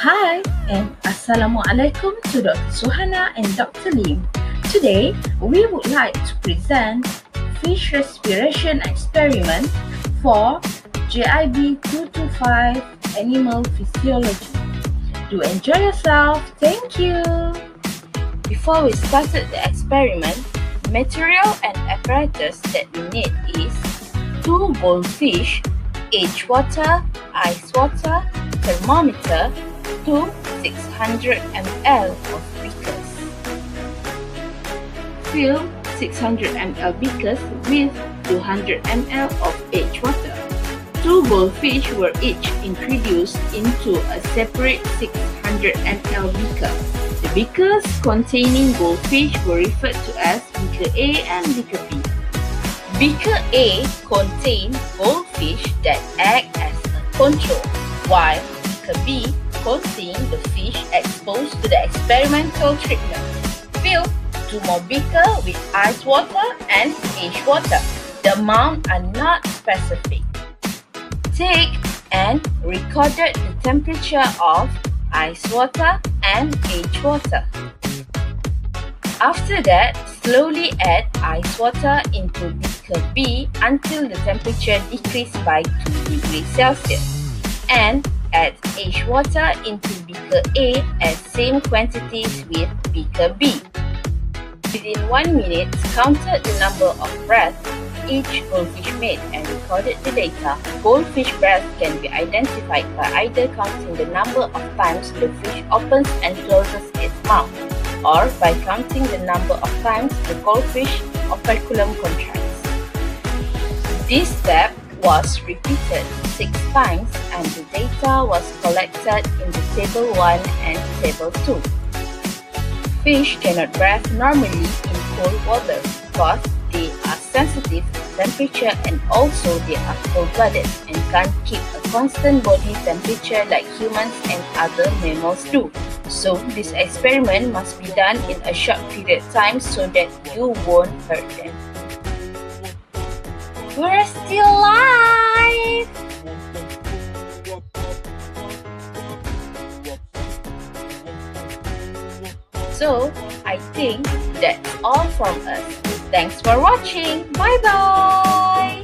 Hi and Assalamualaikum to Dr. Suhana and Dr. Lim. Today, we would like to present fish respiration experiment for JIB 225 Animal Physiology. Do enjoy yourself. Thank you. Before we started the experiment, material and apparatus that we need is 2 goldfish, H-water, ice water, thermometer, 600 ml of beakers. Fill 600 ml beakers with 200 ml of H-water. 2 goldfish were each introduced into a separate 600 ml beaker. The beakers containing goldfish were referred to as beaker A and beaker B. Beaker A contained goldfish that act as a control, while beaker B contained the fish exposed to the experimental treatment. Fill 2 more beakers with ice water and H-water. The amount are not specific. Take and recorded the temperature of ice water and H-water. After that, slowly add ice water into beaker B until the temperature decreased by 2 degrees Celsius, and add H-water into beaker A at same quantities with beaker B. Within 1 minute, counted the number of breaths each goldfish made and recorded the data. Goldfish breath can be identified by either counting the number of times the fish opens and closes its mouth, or by counting the number of times the goldfish operculum contracts. This step was repeated 6 times and the data was collected in the table 1 and table 2. Fish cannot breathe normally in cold water because they are sensitive to temperature and also they are cold-blooded and can't keep a constant body temperature like humans and other mammals do. So this experiment must be done in a short period of time so that you won't hurt them. We're still alive! So, I think that's all from us. Thanks for watching. Bye-bye!